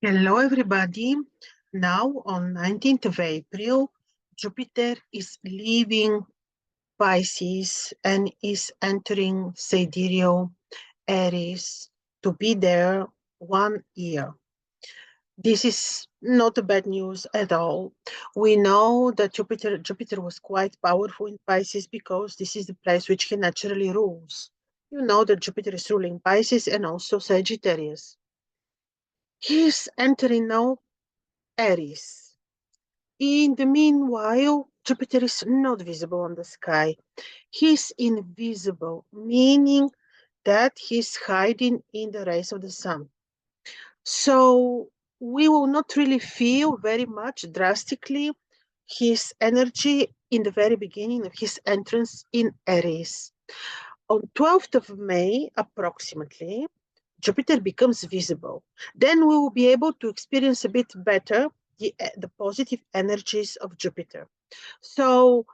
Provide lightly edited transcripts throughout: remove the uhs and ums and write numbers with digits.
Hello, everybody. Now, on 19th of April, Jupiter is leaving Pisces and is entering sidereal Aries to be there 1 year. This is not a bad news at all. We know that Jupiter was quite powerful in Pisces because this is the place which he naturally rules. You know that Jupiter is ruling Pisces and also Sagittarius. He is entering now Aries. In the meanwhile, Jupiter is not visible on the sky. He's invisible, meaning that he's hiding in the rays of the sun. So we will not really feel very much drastically his energy in the very beginning of his entrance in Aries. On 12th of May, approximately, Jupiter becomes visible. Then we will be able to experience a bit better the positive energies of Jupiter. So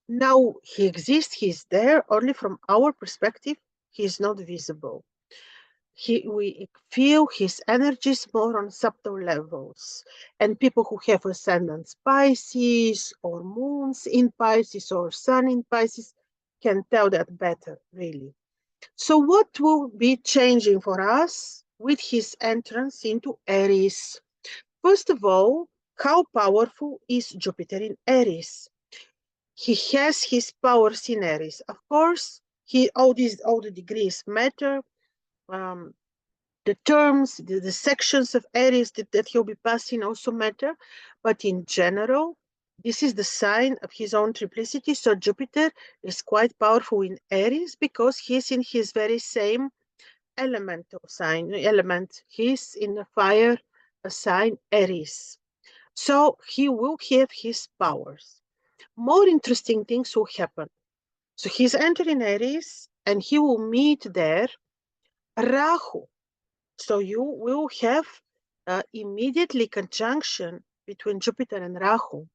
now he exists, he's there, only from our perspective, he is not visible. We feel his energies more on subtle levels. And people who have ascendants Pisces or moons in Pisces or sun in Pisces can tell that better, really. So what will be changing for us with his entrance into Aries? First of all, how powerful is Jupiter in Aries? He has his powers in Aries. Of course, all the degrees matter. The terms, the sections of Aries that he'll be passing also matter. But in general, this is the sign of his own triplicity. So Jupiter is quite powerful in Aries because he's in his very same elemental sign, he's in the fire sign Aries. So he will have his powers. More interesting things will happen. So he's entering Aries and he will meet there Rahu. So you will have immediately conjunction between Jupiter and Rahu.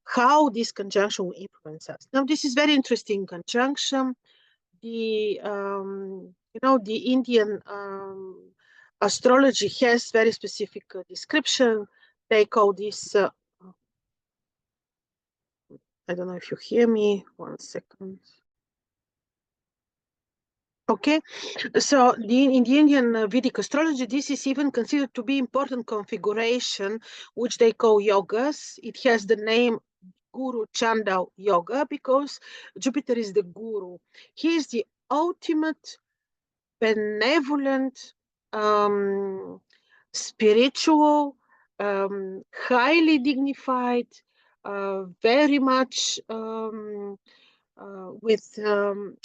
How this conjunction will influence us. Now, this is very interesting conjunction. The Indian astrology has very specific description. They call this. I don't know if you hear me. 1 second. Okay, so in the Indian Vedic astrology, this is even considered to be important configuration, which they call yogas. It has the name Guru Chandal Yoga because Jupiter is the guru. He is the ultimate benevolent, spiritual, highly dignified, very much with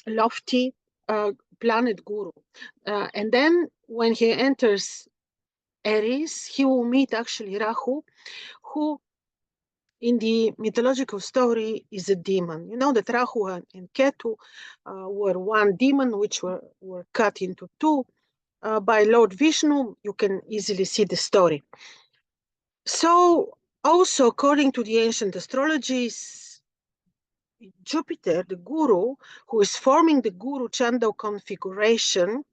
lofty planet guru. And then when he enters Aries, he will meet actually Rahu, who in the mythological story is a demon. You know that Rahu and Ketu were one demon, which were cut into two by Lord Vishnu. You can easily see the story. So also, according to the ancient astrologies, Jupiter, the guru, who is forming the Guru Chandal configuration,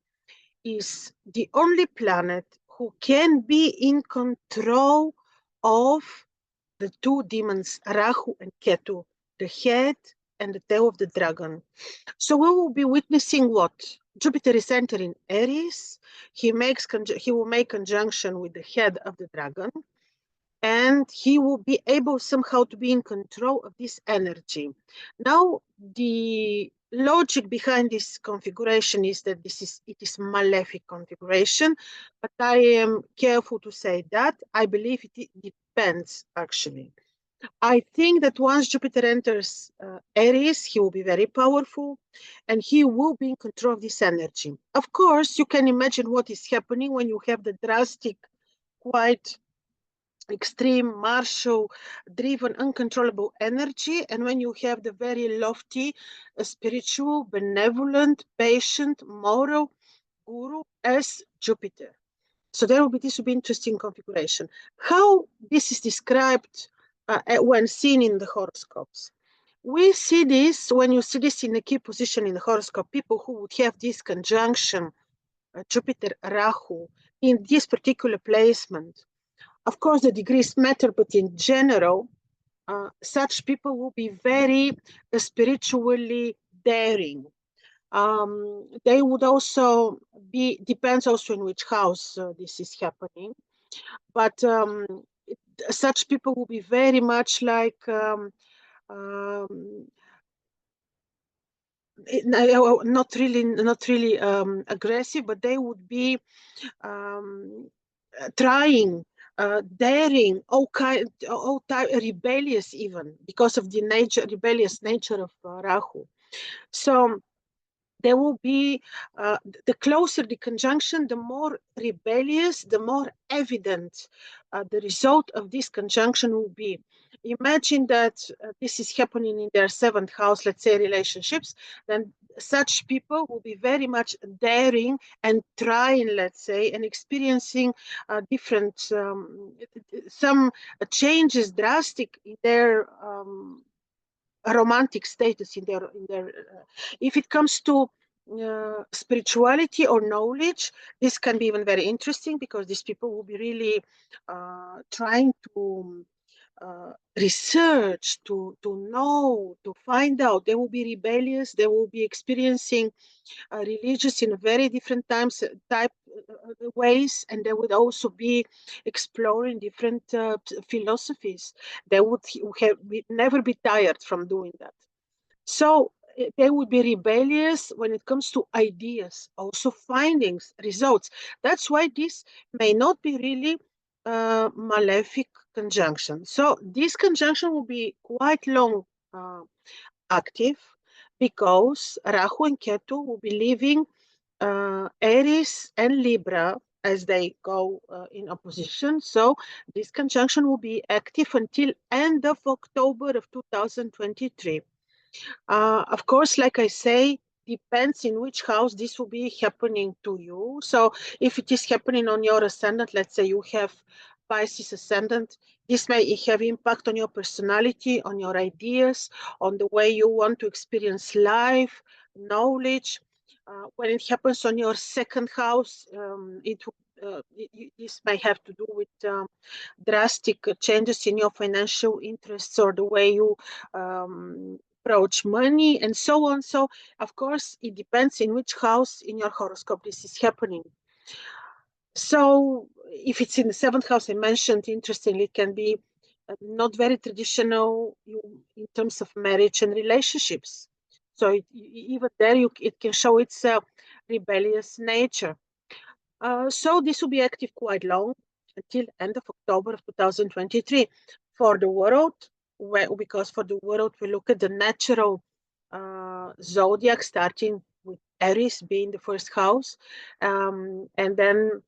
is the only planet who can be in control of the two demons, Rahu and Ketu, the head and the tail of the dragon. So we will be witnessing what? Jupiter is entering Aries. He will make conjunction with the head of the dragon, and he will be able somehow to be in control of this energy. Now, the logic behind this configuration is that it is malefic configuration, but I am careful to say that. I believe it depends, actually. I think that once Jupiter enters Aries, he will be very powerful and he will be in control of this energy. Of course, you can imagine what is happening when you have the drastic, quite extreme, martial, driven, uncontrollable energy, and when you have the very lofty, spiritual, benevolent, patient, moral guru as Jupiter. So this will be interesting configuration. How this is described when seen in the horoscopes. We see this when you see this in a key position in the horoscope, people who would have this conjunction, Jupiter, Rahu, in this particular placement. Of course, the degrees matter, but in general, such people will be very spiritually daring. They would also be, depends also in which house this is happening, but such people will be very much like not really aggressive, but they would be trying, daring, all type, rebellious even, because of the rebellious nature of Rahu. So there will be, the closer the conjunction, the more rebellious, the more evident the result of this conjunction will be. Imagine that this is happening in their seventh house, let's say relationships, then such people will be very much daring and trying, let's say, and experiencing different, some changes drastic in their romantic status, in their if it comes to spirituality or knowledge, this can be even very interesting, because these people will be really trying to research, to know, to find out. They will be rebellious, they will be experiencing religious in very different ways, and they would also be exploring different philosophies. They would never be tired from doing that. So they would be rebellious when it comes to ideas, also findings, results. That's why this may not be really malefic conjunction. So this conjunction will be quite long active, because Rahu and Ketu will be leaving Aries and Libra as they go in opposition. So this conjunction will be active until end of October of 2023. Of course, like I say, depends in which house this will be happening to you. So if it is happening on your ascendant, let's say you have Pisces ascendant, this may have impact on your personality, on your ideas, on the way you want to experience life, knowledge. When it happens on your second house, this may have to do with drastic changes in your financial interests, or the way you approach money, and so on. So, of course, it depends in which house in your horoscope this is happening. So, if it's in the seventh house, I mentioned, interestingly, it can be not very traditional in terms of marriage and relationships. So, even there, it can show its rebellious nature. So, this will be active quite long, until end of October of 2023. For the world, because for the world, we look at the natural zodiac, starting with Aries being the first house, and then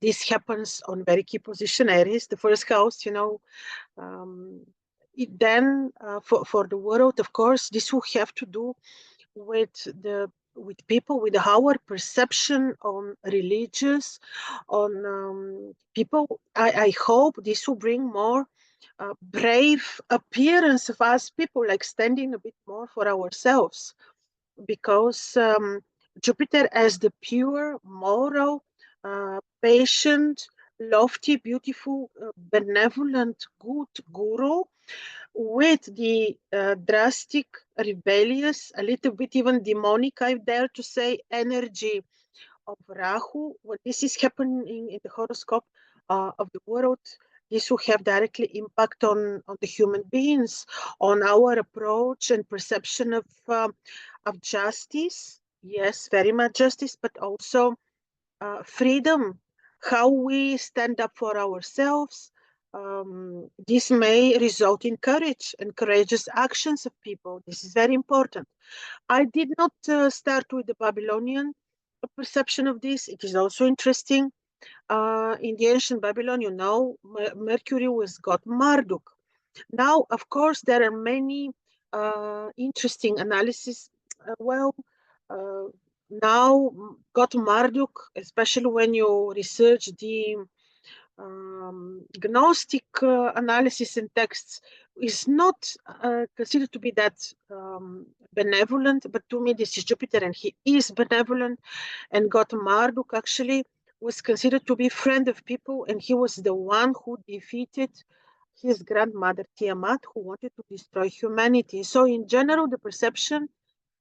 this happens on very key position, Aries, the first house, then for the world, of course, this will have to do with people, with our perception on religious, on people. I hope this will bring more brave appearance of us people, like standing a bit more for ourselves, because Jupiter as the pure, moral, patient, lofty, beautiful, benevolent, good guru, with the drastic, rebellious, a little bit even demonic, I dare to say, energy of Rahu. When this is happening in the horoscope of the world, this will have directly impact on the human beings, on our approach and perception of justice. Yes, very much justice, but also freedom, how we stand up for ourselves. This may result in courage and courageous actions of people. This is very important. I did not start with the Babylonian perception of this. It is also interesting. In the ancient Babylon, Mercury was god Marduk. Now, of course, there are many interesting analyses. Uh, now, god Marduk, especially when you research the Gnostic analysis in texts, is not considered to be that benevolent, but to me this is Jupiter and he is benevolent, and god Marduk actually was considered to be friend of people, and he was the one who defeated his grandmother Tiamat, who wanted to destroy humanity. So in general, the perception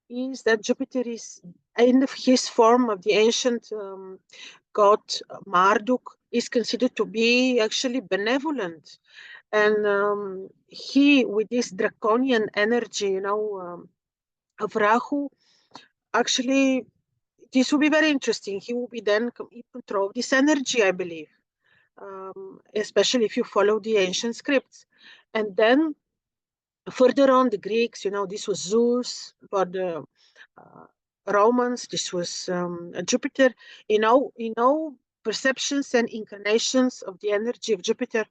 is that Jupiter is in his form of the ancient god Marduk is considered to be actually benevolent. And he, with this draconian energy, of Rahu, actually, this will be very interesting. He will be then in control of this energy, I believe, especially if you follow the ancient scripts. And then further on, the Greeks, this was Zeus. For the Romans, this was Jupiter. Perceptions and incarnations of the energy of Jupiter.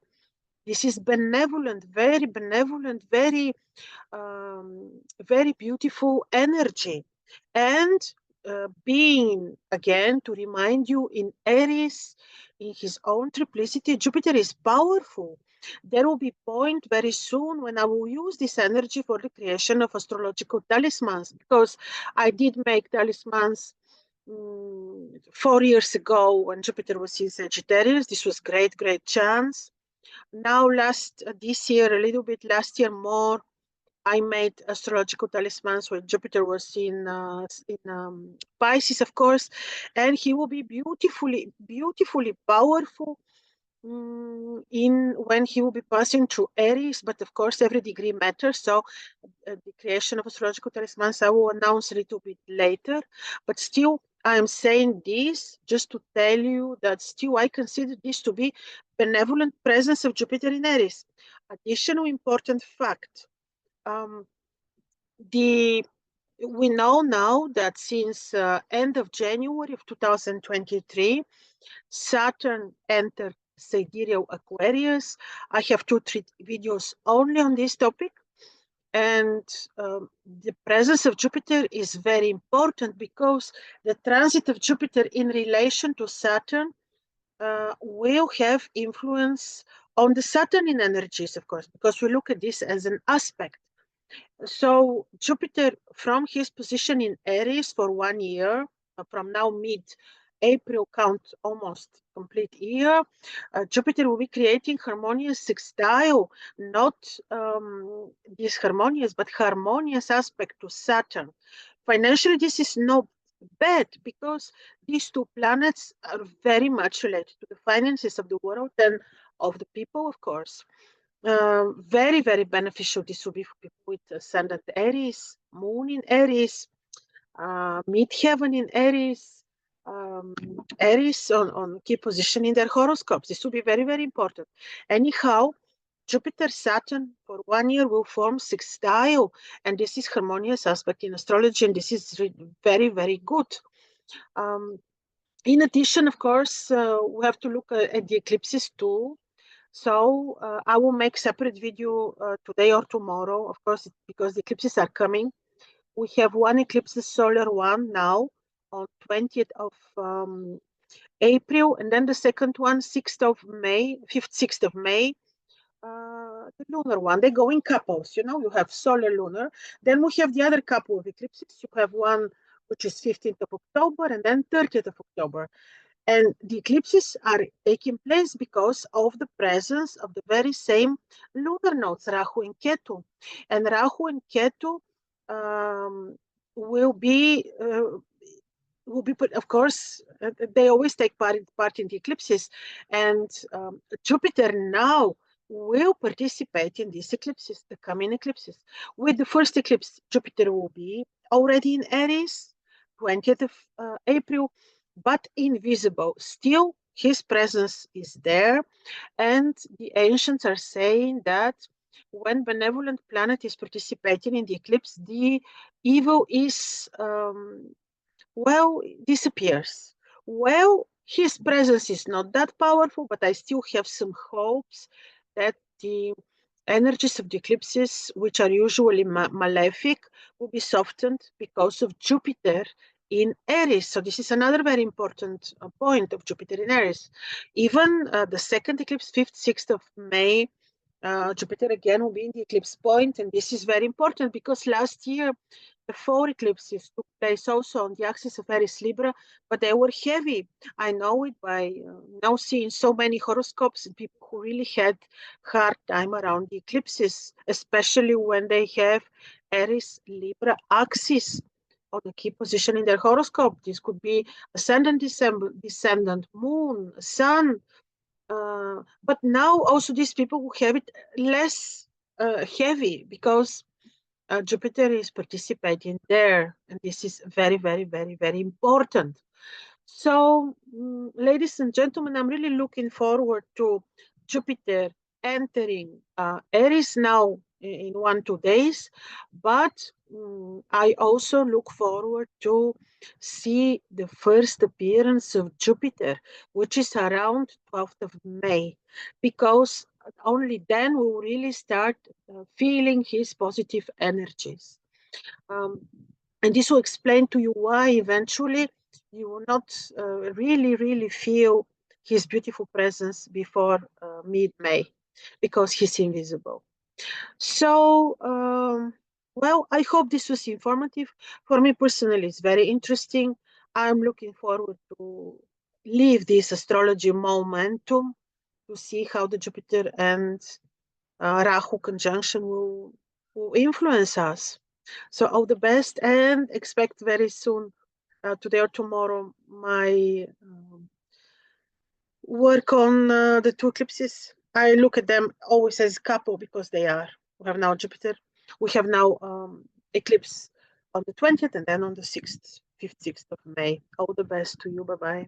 This is benevolent, very very beautiful energy. And being, again, to remind you, in Aries, in his own triplicity, Jupiter is powerful. There will be point very soon when I will use this energy for the creation of astrological talismans, because I did make talismans 4 years ago when Jupiter was in Sagittarius. This was great chance. Now this year, a little bit, last year more, I made astrological talismans when Jupiter was in Pisces, of course, and he will be beautifully powerful when he will be passing through Aries. But of course, every degree matters. So the creation of astrological talismans I will announce a little bit later. But still, I am saying this just to tell you that still I consider this to be benevolent presence of Jupiter in Aries. Additional important fact. We know now that since end of January of 2023, Saturn entered sidereal Aquarius. I have 2-3 videos only on this topic. And the presence of Jupiter is very important because the transit of Jupiter in relation to Saturn will have influence on the Saturnian energies, of course, because we look at this as an aspect. So Jupiter, from his position in Aries for 1 year, from now mid-April, count almost complete year, Jupiter will be creating harmonious sextile, not disharmonious, but harmonious aspect to Saturn. Financially, this is not bad because these two planets are very much related to the finances of the world and of the people, of course. Very beneficial this will be for people with ascendant Aries, moon in Aries, midheaven in Aries, Aries on key position in their horoscopes. This will be very important. Anyhow, Jupiter Saturn for 1 year will form sextile, and this is harmonious aspect in astrology, and this is very good. In addition, of course, we have to look at the eclipses too. So I will make separate video today or tomorrow, of course, because the eclipses are coming. We have one eclipse, the solar one, now on 20th of April, and then the second one, 6th of May, 5th, 6th of May, the lunar one. They go in couples, you have solar, lunar. Then we have the other couple of eclipses. You have one which is 15th of October and then 30th of October. And the eclipses are taking place because of the presence of the very same lunar nodes, Rahu and Ketu. And Rahu and Ketu will be, of course, they always take part in the eclipses. And Jupiter now will participate in these eclipses, the coming eclipses. With the first eclipse, Jupiter will be already in Aries, 20th of April, but invisible. Still, his presence is there, and the ancients are saying that when benevolent planet is participating in the eclipse, the evil is disappears. Well, his presence is not that powerful, but I still have some hopes that the energies of the eclipses, which are usually malefic, will be softened because of Jupiter in Aries. So this is another very important point of Jupiter in Aries. Even the second eclipse, 5th, 6th of May, Jupiter again will be in the eclipse point, and this is very important because last year The 4 eclipses took place also on the axis of Aries Libra, but they were heavy. I know it by now seeing so many horoscopes and people who really had hard time around the eclipses, especially when they have Aries Libra axis on a key position in their horoscope. This could be ascendant, descendant, moon, sun. But now also these people who have it less heavy because Jupiter is participating there, and this is very, very, very, very important. So, ladies and gentlemen, I'm really looking forward to Jupiter entering Aries now in 1-2 days, but I also look forward to see the first appearance of Jupiter, which is around 12th of May, because only then we will really start feeling his positive energies. And this will explain to you why eventually you will not really feel his beautiful presence before mid-May, because he's invisible. So, well, I hope this was informative. For me personally, it's very interesting. I'm looking forward to leave this astrology momentum to see how the Jupiter and Rahu conjunction will influence us. So all the best, and expect very soon, today or tomorrow, my work on the 2 eclipses. I look at them always as couple because they are. We have now Jupiter. We have now eclipse on the 20th and then on the 6th, 5th, 6th of May. All the best to you. Bye-bye.